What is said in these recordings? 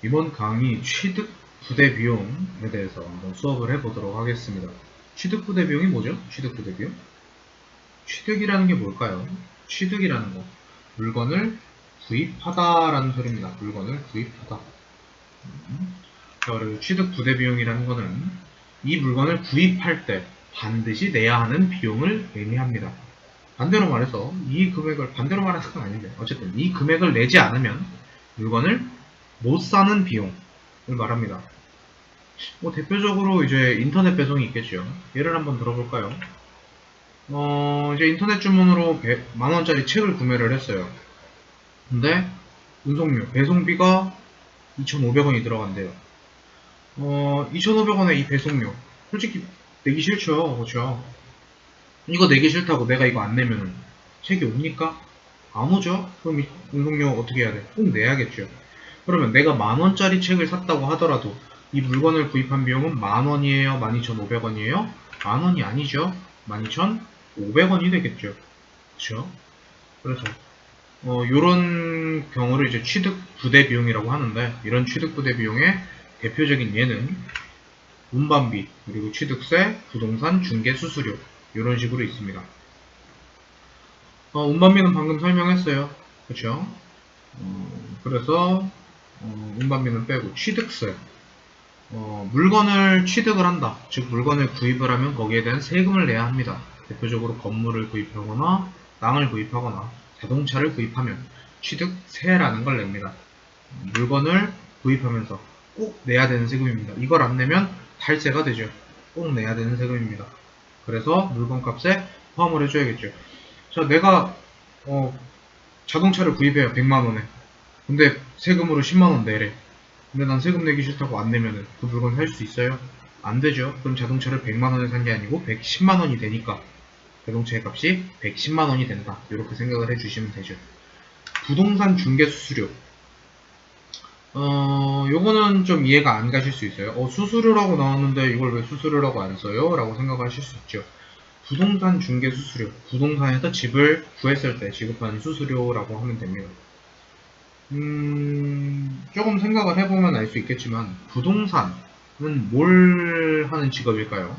이번 강의 취득 부대 비용에 대해서 한번 수업을 해보도록 하겠습니다. 취득 부대 비용이 뭐죠? 취득 부대 비용? 취득이라는 게 뭘까요? 취득이라는 거, 물건을 구입하다라는 소리입니다. 물건을 구입하다. 자, 그리고 취득 부대 비용이라는 거는 이 물건을 구입할 때 반드시 내야 하는 비용을 의미합니다. 반대로 말해서 이 금액을, 반대로 말하는 건 아닌데 어쨌든 이 금액을 내지 않으면 물건을 못 사는 비용을 말합니다. 대표적으로 이제 인터넷 배송이 있겠죠. 예를 한번 들어볼까요? 이제 인터넷 주문으로 10,000원짜리 책을 구매를 했어요. 근데 운송료, 배송비가 2,500원이 들어간대요. 2,500원에 이 배송료 솔직히 내기 싫죠. 그렇죠? 이거 내기 싫다고 내가 이거 안 내면 책이 옵니까? 안 오죠? 그럼 이 운송료 어떻게 해야 돼? 꼭 내야겠죠. 그러면 내가 10,000원짜리 책을 샀다고 하더라도 이 물건을 구입한 비용은 10,000원이에요? 12,500원이에요? 10,000원이 아니죠? 12,500원이 되겠죠. 그쵸? 그래서 요런 경우를 이제 취득 부대 비용이라고 하는데, 이런 취득 부대 비용의 대표적인 예는 운반비, 그리고 취득세, 부동산 중개 수수료 이런 식으로 있습니다. 운반비는 방금 설명했어요. 그쵸? 그래서 운반비는 빼고 취득세, 물건을 취득을 한다. 즉 물건을 구입을 하면 거기에 대한 세금을 내야 합니다. 대표적으로 건물을 구입하거나 땅을 구입하거나 자동차를 구입하면 취득세라는 걸 냅니다. 물건을 구입하면서 꼭 내야 되는 세금입니다. 이걸 안 내면 탈세가 되죠. 꼭 내야 되는 세금입니다. 그래서 물건값에 포함을 해줘야겠죠. 자, 내가 자동차를 구입해요. 100만원에. 근데 세금으로 10만원 내래. 근데 난 세금 내기 싫다고 안 내면은 그 물건 살 수 있어요? 안 되죠. 그럼 자동차를 100만원에 산 게 아니고 110만원이 되니까 자동차의 값이 110만원이 된다. 이렇게 생각을 해주시면 되죠. 부동산 중개 수수료. 요거는 좀 이해가 안 가실 수 있어요. 수수료라고 나왔는데 이걸 왜 수수료라고 안 써요? 라고 생각하실 수 있죠. 부동산 중개 수수료. 부동산에서 집을 구했을 때 지급하는 수수료라고 하면 됩니다. 조금 생각을 해보면 알 수 있겠지만 부동산은 뭘 하는 직업일까요?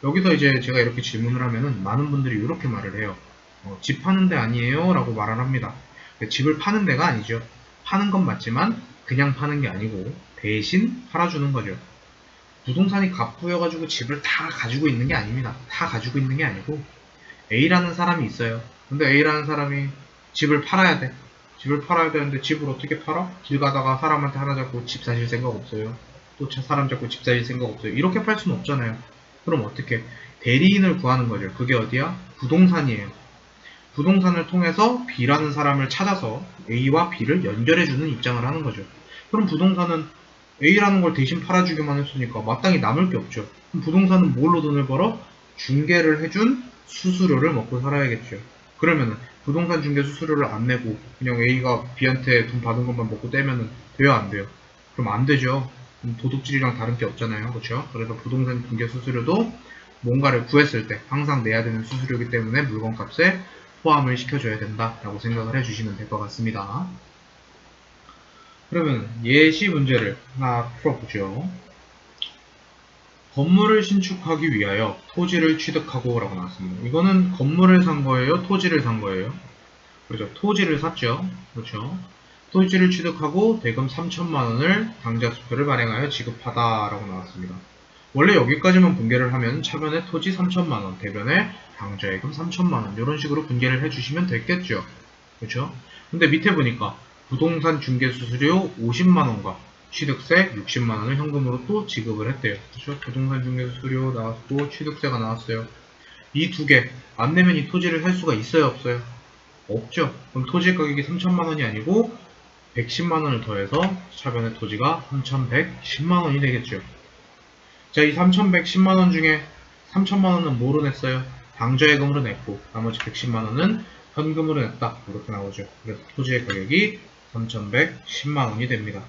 여기서 이제 제가 이렇게 질문을 하면은 많은 분들이 이렇게 말을 해요. 집 파는 데 아니에요? 라고 말을 합니다. 집을 파는 데가 아니죠. 파는 건 맞지만 그냥 파는 게 아니고 대신 팔아주는 거죠. 부동산이 갑부여가지고 집을 다 가지고 있는 게 아닙니다. 다 가지고 있는 게 아니고 A라는 사람이 있어요. 근데 A라는 사람이 집을 팔아야 돼. 집을 팔아야 되는데 집을 어떻게 팔아? 길 가다가 사람한테 하나 잡고 집 사실 생각 없어요. 또 사람 잡고 집 사실 생각 없어요. 이렇게 팔 수는 없잖아요. 그럼 어떻게? 대리인을 구하는 거죠. 그게 어디야? 부동산이에요. 부동산을 통해서 B라는 사람을 찾아서 A와 B를 연결해주는 입장을 하는 거죠. 그럼 부동산은 A라는 걸 대신 팔아주기만 했으니까 마땅히 남을 게 없죠. 그럼 부동산은 뭘로 돈을 벌어? 중개를 해준 수수료를 먹고 살아야겠죠. 그러면은 부동산 중개 수수료를 안 내고 그냥 A가 B한테 돈 받은 것만 먹고 떼면은 돼요, 안 돼요? 그럼 안 되죠. 도둑질이랑 다른 게 없잖아요. 그렇죠? 그래서 부동산 중개 수수료도 뭔가를 구했을 때 항상 내야 되는 수수료이기 때문에 물건값에 포함을 시켜줘야 된다라고 생각을 해주시면 될 것 같습니다. 그러면 예시 문제를 하나 풀어보죠. 건물을 신축하기 위하여 토지를 취득하고 라고 나왔습니다. 이거는 건물을 산 거예요? 토지를 산 거예요? 그렇죠. 토지를 샀죠. 그렇죠. 토지를 취득하고 대금 3천만원을 당좌수표를 발행하여 지급하다 라고 나왔습니다. 원래 여기까지만 분개를 하면 차변에 토지 3천만원, 대변에 당좌예금 3천만원 이런 식으로 분개를 해주시면 됐겠죠. 그렇죠? 근데 밑에 보니까 부동산 중개수수료 50만원과 취득세 60만원을 현금으로 또 지급을 했대요. 그렇죠? 부동산 중개수수료 나왔고 취득세가 나왔어요. 이 두 개 안 내면 이 토지를 살 수가 있어요, 없어요? 없죠. 그럼 토지 가격이 3천만원이 아니고 110만원을 더해서 차변의 토지가 3,110만원이 되겠죠. 자, 이 3,110만원 중에 3천만원은 뭐로 냈어요? 당좌예금으로 냈고 나머지 110만원은 현금으로 냈다. 이렇게 나오죠. 그래서 토지의 가격이 3,110만원이 됩니다.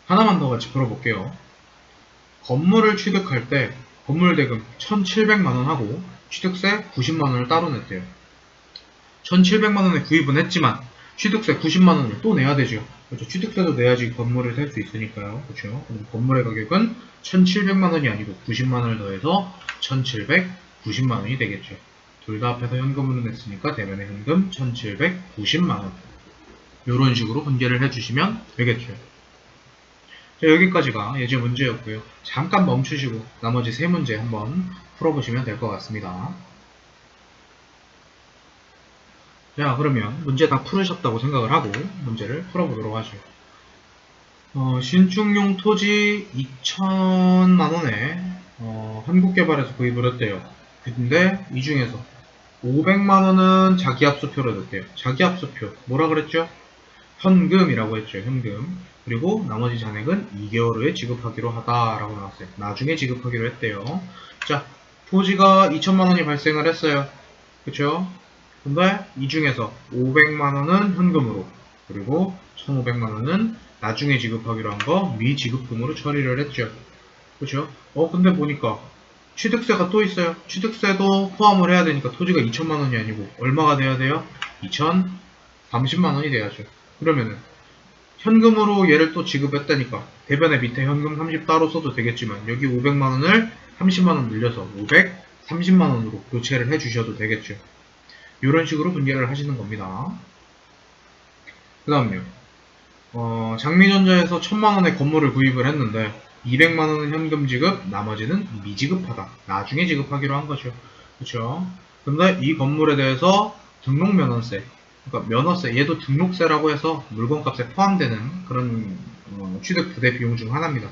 하나만 더 같이 풀어볼게요. 건물을 취득할 때 건물 대금 1,700만원 하고 취득세 90만원을 따로 냈대요. 1,700만원에 구입은 했지만 취득세 90만원을 또 내야 되죠. 그렇죠. 취득세도 내야지 건물을 살 수 있으니까요. 그렇죠. 그럼 건물의 가격은 1700만원이 아니고 90만원을 더해서 1790만원이 되겠죠. 둘 다 합해서 현금으로 냈으니까 대변의 현금 1790만원. 이런 식으로 분개를 해주시면 되겠죠. 자, 여기까지가 예제 문제였고요. 잠깐 멈추시고 나머지 세 문제 한번 풀어보시면 될 것 같습니다. 자, 그러면 문제 다 풀으셨다고 생각을 하고 문제를 풀어보도록 하죠. 신축용 토지 2천만원에 한국개발에서 구입을 했대요. 근데 이 중에서 500만원은 자기압수표로 냈대요. 자기압수표 뭐라 그랬죠? 현금이라고 했죠. 현금. 그리고 나머지 잔액은 2개월 후에 지급하기로 하다라고 나왔어요. 나중에 지급하기로 했대요. 자, 토지가 2천만원이 발생을 했어요. 그쵸? 근데 이 중에서 500만원은 현금으로, 그리고 1,500만원은 나중에 지급하기로 한 거 미지급금으로 처리를 했죠. 그쵸? 근데 보니까 취득세가 또 있어요. 취득세도 포함을 해야 되니까 토지가 2천만원이 아니고 얼마가 돼야 돼요? 2,030만원이 돼야죠. 그러면은 현금으로 얘를 또 지급했다니까 대변에 밑에 현금 30 따로 써도 되겠지만 여기 500만원을 30만원 늘려서 530만원으로 교체를 해주셔도 되겠죠. 이런 식으로 분개를 하시는 겁니다. 그 다음요. 장미전자에서 1000만원의 건물을 구입을 했는데 200만원은 현금 지급, 나머지는 미지급하다. 나중에 지급하기로 한 거죠. 그쵸? 근데 이 건물에 대해서 등록면허세, 그러니까 면허세, 얘도 등록세라고 해서 물건값에 포함되는 그런 취득 부대 비용 중 하나입니다.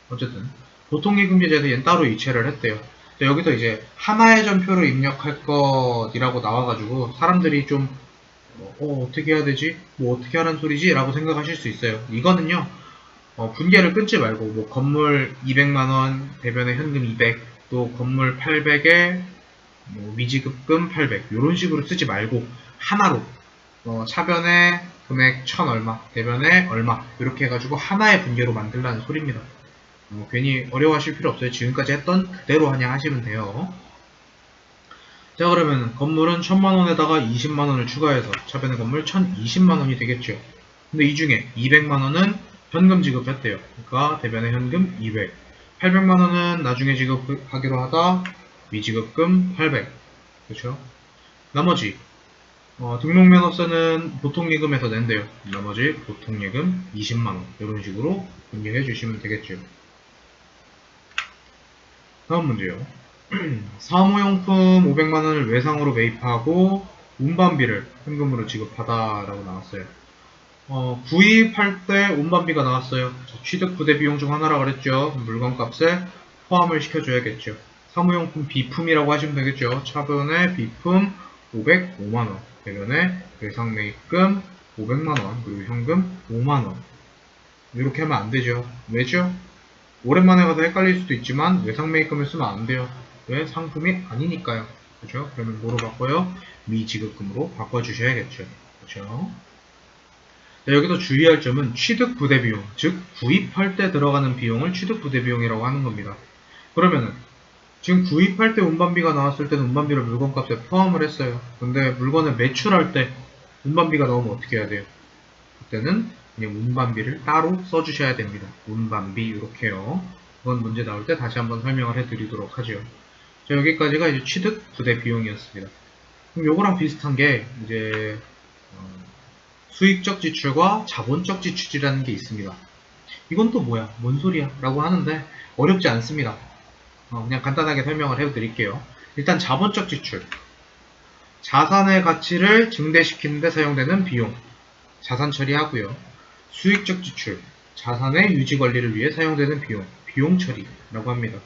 어쨌든 보통예금제에서 얘는 따로 이체를 했대요. 여기서 이제 하나의 전표로 입력할 것이라고 나와가지고 사람들이 좀 어떻게 해야 되지? 뭐 어떻게 하라는 소리지? 라고 생각하실 수 있어요. 이거는요, 분개를 끊지 말고 뭐 건물 200만원, 대변에 현금 200, 또 건물 800에 뭐 미지급금 800 이런 식으로 쓰지 말고 하나로 차변에 금액 1000 얼마, 대변에 얼마 이렇게 해가지고 하나의 분개로 만들라는 소리입니다. 괜히 어려워하실 필요 없어요. 지금까지 했던 그대로 그냥 하시면 돼요. 자, 그러면 건물은 1000만원에다가 20만원을 추가해서 차변의 건물 1020만원이 되겠죠. 근데 이 중에 200만원은 현금 지급했대요. 그러니까 대변의 현금 200, 800만원은 나중에 지급하기로 하다 미지급금 800. 그렇죠? 나머지 등록면허세는 보통예금에서 낸대요. 나머지 보통예금 20만원 이런 식으로 분개해 주시면 되겠죠. 다음 문제요. 사무용품 500만원을 외상으로 매입하고 운반비를 현금으로 지급하다 라고 나왔어요. 구입할 때 운반비가 나왔어요. 취득 부대 비용 중 하나라고 그랬죠. 물건값에 포함을 시켜줘야겠죠. 사무용품 비품이라고 하시면 되겠죠. 차변에 비품 505만원, 대변에 외상 매입금 500만원, 그리고 현금 5만원. 이렇게 하면 안 되죠. 왜죠? 오랜만에 가서 헷갈릴 수도 있지만 외상 매입금을 쓰면 안 돼요. 왜? 상품이 아니니까요. 그렇죠? 그러면 뭐로 바꿔요? 미지급금으로 바꿔주셔야겠죠. 그렇죠? 자, 여기서 주의할 점은 취득 부대 비용, 즉 구입할 때 들어가는 비용을 취득 부대 비용이라고 하는 겁니다. 그러면은 지금 구입할 때 운반비가 나왔을 때는 운반비를 물건값에 포함을 했어요. 근데 물건을 매출할 때 운반비가 나오면 어떻게 해야 돼요? 그때는 그냥 운반비를 따로 써주셔야 됩니다. 운반비 이렇게요. 그건 문제 나올 때 다시 한번 설명을 해드리도록 하죠. 자, 여기까지가 이제 취득 부대 비용이었습니다. 그럼 요거랑 비슷한 게 이제 수익적 지출과 자본적 지출이라는 게 있습니다. 이건 또 뭐야? 뭔 소리야? 라고 하는데 어렵지 않습니다. 그냥 간단하게 설명을 해드릴게요. 일단 자본적 지출. 자산의 가치를 증대시키는 데 사용되는 비용. 자산 처리하고요. 수익적 지출. 자산의 유지 관리를 위해 사용되는 비용. 비용 처리라고 합니다.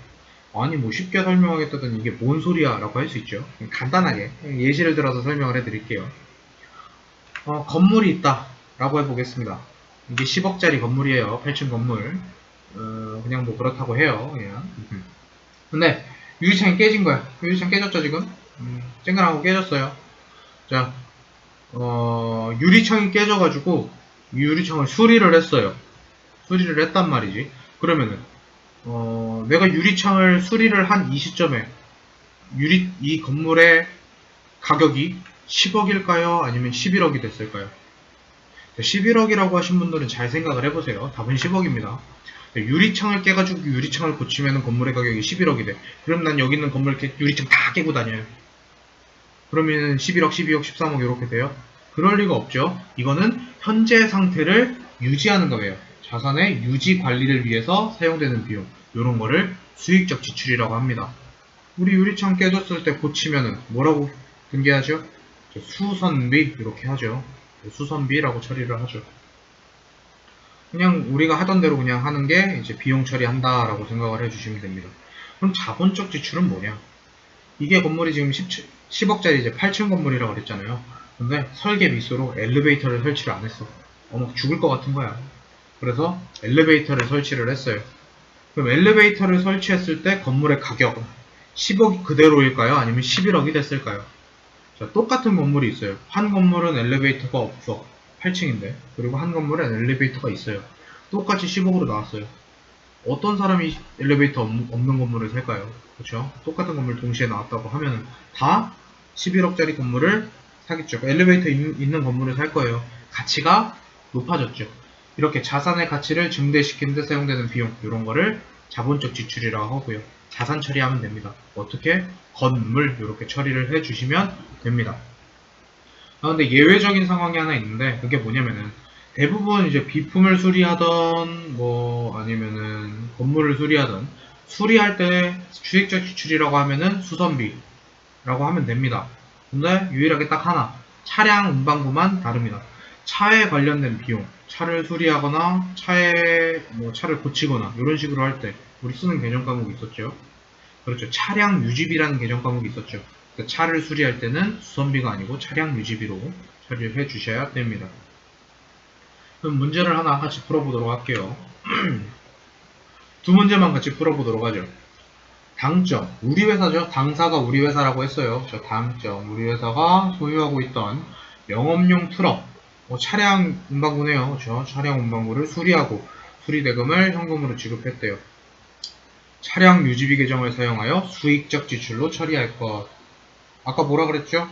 아니 뭐 쉽게 설명하겠다더니 이게 뭔 소리야 라고 할 수 있죠. 간단하게 예시를 들어서 설명을 해드릴게요. 건물이 있다 라고 해보겠습니다. 이게 10억짜리 건물이에요. 8층 건물. 그냥 뭐 그렇다고 해요. 그냥. 근데 유리창이 깨진 거야. 유리창 깨졌죠 지금? 쨍그랑하고 깨졌어요. 자, 유리창이 깨져가지고 유리창을 수리를 했어요. 수리를 했단 말이지. 그러면은 내가 유리창을 수리를 한 이 시점에 이 건물의 가격이 10억일까요? 아니면 11억이 됐을까요? 11억이라고 하신 분들은 잘 생각을 해보세요. 답은 10억입니다. 유리창을 깨가지고 유리창을 고치면 건물의 가격이 11억이 돼. 그럼 난 여기 있는 건물 유리창 다 깨고 다녀요. 그러면 11억, 12억, 13억 이렇게 돼요? 그럴 리가 없죠. 이거는 현재 상태를 유지하는 거예요. 자산의 유지 관리를 위해서 사용되는 비용. 이런 거를 수익적 지출이라고 합니다. 우리 유리창 깨졌을 때 고치면은 뭐라고 등기하죠? 수선비 이렇게 하죠. 수선비라고 처리를 하죠. 그냥 우리가 하던 대로 그냥 하는 게 이제 비용 처리한다 라고 생각을 해주시면 됩니다. 그럼 자본적 지출은 뭐냐? 이게 건물이 지금 10억짜리 이제 8층 건물이라고 그랬잖아요. 근데 설계 미수로 엘리베이터를 설치를 안 했어. 어머 죽을 것 같은 거야. 그래서 엘리베이터를 설치를 했어요. 그럼 엘리베이터를 설치했을 때 건물의 가격은 10억이 그대로일까요? 아니면 11억이 됐을까요? 자, 똑같은 건물이 있어요. 한 건물은 엘리베이터가 없어. 8층인데. 그리고 한 건물엔 엘리베이터가 있어요. 똑같이 10억으로 나왔어요. 어떤 사람이 엘리베이터 없는 건물을 살까요? 그렇죠? 똑같은 건물 동시에 나왔다고 하면 다 11억짜리 건물을 사겠죠. 엘리베이터 있는 건물을 살 거예요. 가치가 높아졌죠. 이렇게 자산의 가치를 증대시키는 데 사용되는 비용, 이런 거를 자본적 지출이라고 하고요. 자산 처리하면 됩니다. 어떻게? 건물 이렇게 처리를 해주시면 됩니다. 근데 예외적인 상황이 하나 있는데 그게 뭐냐면은 대부분 이제 비품을 수리하던 뭐 아니면은 건물을 수리하던 수리할 때 수익적 지출이라고 하면은 수선비라고 하면 됩니다. 근데 유일하게 딱 하나 차량 운반부만 다릅니다. 차에 관련된 비용, 차를 수리하거나 차를 고치거나 이런 식으로 할 때 우리 쓰는 개념 과목이 있었죠. 그렇죠. 차량 유지비라는 개념 과목이 있었죠. 그러니까 차를 수리할 때는 수선비가 아니고 차량 유지비로 처리를 해 주셔야 됩니다. 그럼 문제를 하나 같이 풀어보도록 할게요. 두 문제만 같이 풀어보도록 하죠. 당점, 우리 회사죠. 당사가 우리 회사라고 했어요. 저 당점, 우리 회사가 소유하고 있던 영업용 트럭, 차량 운반구네요. 그렇죠? 차량 운반구를 수리하고 수리대금을 현금으로 지급했대요. 차량 유지비 계정을 사용하여 수익적 지출로 처리할 것. 아까 뭐라 그랬죠?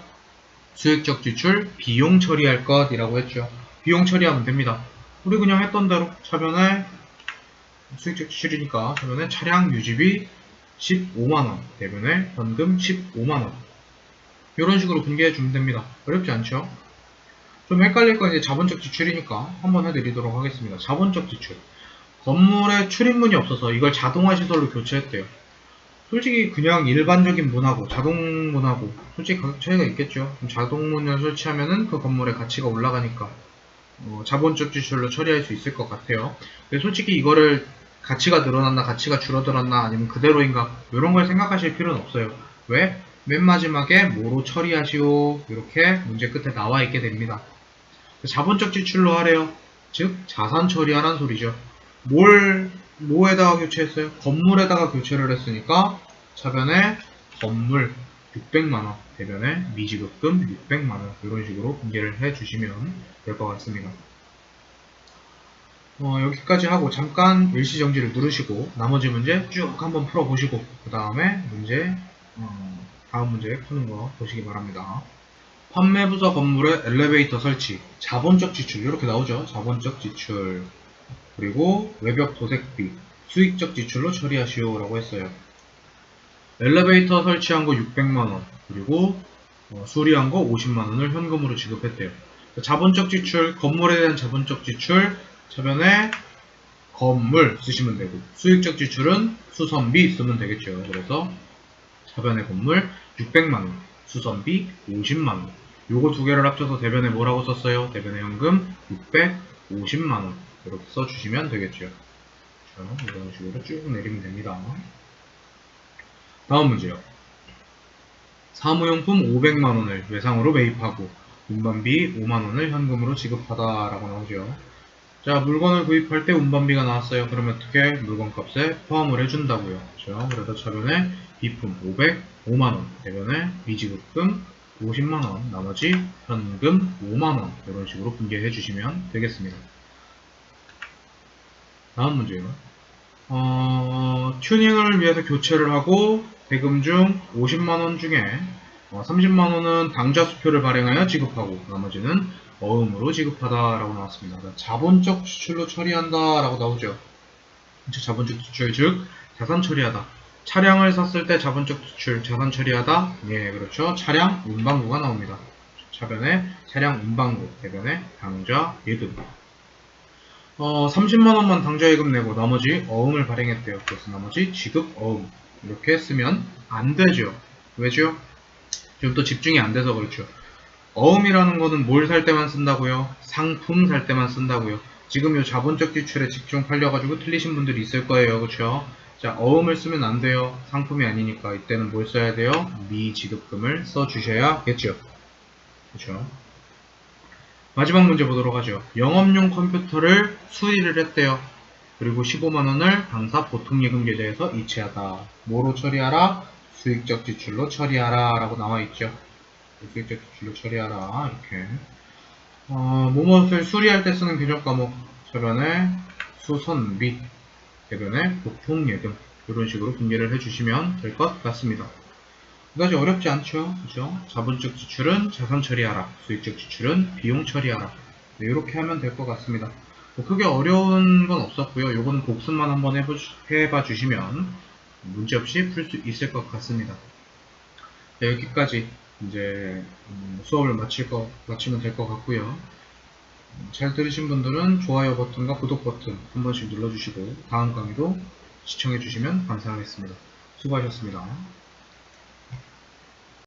수익적 지출, 비용 처리할 것이라고 했죠. 비용 처리하면 됩니다. 우리 그냥 했던 대로 차변에 수익적 지출이니까 차변에 차량 유지비 15만원, 대변에 현금 15만원. 이런 식으로 분개해주면 됩니다. 어렵지 않죠? 좀 헷갈릴 건 이제 자본적 지출이니까 한번 해드리도록 하겠습니다. 자본적 지출. 건물에 출입문이 없어서 이걸 자동화 시설로 교체했대요. 솔직히 그냥 일반적인 문하고 자동문하고 솔직히 가격 차이가 있겠죠. 자동문을 설치하면은 그 건물의 가치가 올라가니까 자본적 지출로 처리할 수 있을 것 같아요. 근데 솔직히 이거를 가치가 늘어났나 가치가 줄어들었나 아니면 그대로인가 이런 걸 생각하실 필요는 없어요. 왜? 맨 마지막에 뭐로 처리하시오 이렇게 문제 끝에 나와 있게 됩니다. 자본적 지출로 하래요. 즉 자산 처리하라는 소리죠. 뭐에다가 교체했어요? 건물에다가 교체를 했으니까 차변에 건물 600만원, 대변에 미지급금 600만원 이런 식으로 분개를 해주시면 될 것 같습니다. 여기까지 하고 잠깐 일시정지를 누르시고 나머지 문제 쭉 한번 풀어보시고 그 다음에 다음 문제 푸는 거 보시기 바랍니다. 판매부서 건물에 엘리베이터 설치, 자본적 지출 이렇게 나오죠. 자본적 지출 그리고 외벽 도색비, 수익적 지출로 처리하시오 라고 했어요. 엘리베이터 설치한 거 600만원 그리고 수리한 거 50만원을 현금으로 지급했대요. 자본적 지출, 건물에 대한 자본적 지출 차변에 건물 쓰시면 되고 수익적 지출은 수선비 쓰면 되겠죠. 그래서 차변에 건물 600만원, 수선비 50만원 요거 두 개를 합쳐서 대변에 뭐라고 썼어요? 대변에 현금 650만원 이렇게 써주시면 되겠죠. 자, 이런 식으로 쭉 내리면 됩니다. 다음 문제요. 사무용품 500만원을 외상으로 매입하고 운반비 5만원을 현금으로 지급하다 라고 나오죠. 자, 물건을 구입할 때 운반비가 나왔어요. 그러면 어떻게? 물건값에 포함을 해준다고요. 그렇죠? 그래서 차변에 비품 505만원, 대변에 미지급금 50만원, 나머지 현금 5만원 이런 식으로 분개해 주시면 되겠습니다. 다음 문제요. 튜닝을 위해서 교체를 하고 대금 중 50만원 중에 30만원은 당좌 수표를 발행하여 지급하고 나머지는 어음으로 지급하다 라고 나왔습니다. 자본적 지출로 처리한다 라고 나오죠. 자본적 지출 즉 자산 처리하다. 차량을 샀을 때 자본적 지출 자산 처리하다. 예, 그렇죠. 차량 운반구가 나옵니다. 차변에 차량 운반구, 대변에 당좌 예금. 30만원만 당좌 예금 내고 나머지 어음을 발행했대요. 그래서 나머지 지급 어음 이렇게 쓰면 안 되죠. 왜죠? 지금 또 집중이 안 돼서 그렇죠. 어음이라는 거는 뭘 살 때만 쓴다고요? 상품 살 때만 쓴다고요. 지금 요 자본적 지출에 집중 팔려가지고 틀리신 분들이 있을 거예요. 그렇죠? 자, 어음을 쓰면 안 돼요. 상품이 아니니까 이때는 뭘 써야 돼요? 미지급금을 써주셔야겠죠. 그렇죠? 마지막 문제 보도록 하죠. 영업용 컴퓨터를 수리를 했대요. 그리고 15만원을 당사 보통예금 계좌에서 이체하다. 뭐로 처리하라? 수익적 지출로 처리하라 라고 나와있죠. 수익적 지출로 처리하라 이렇게. 뭐뭇을 수리할 때 쓰는 규정 과목 차변에 수선비, 대변에 보통예금 이런 식으로 분류를 해주시면 될 것 같습니다. 그다지 어렵지 않죠? 그죠? 자본적 지출은 자산 처리하라, 수익적 지출은 비용 처리하라. 네, 이렇게 하면 될 것 같습니다. 뭐 크게 어려운 건 없었고요. 요거는 복습만 한번 해봐 주시면 문제없이 풀 수 있을 것 같습니다. 네, 여기까지 이제 수업을 마치면 될 것 같고요. 잘 들으신 분들은 좋아요 버튼과 구독 버튼 한 번씩 눌러주시고 다음 강의도 시청해 주시면 감사하겠습니다. 수고하셨습니다.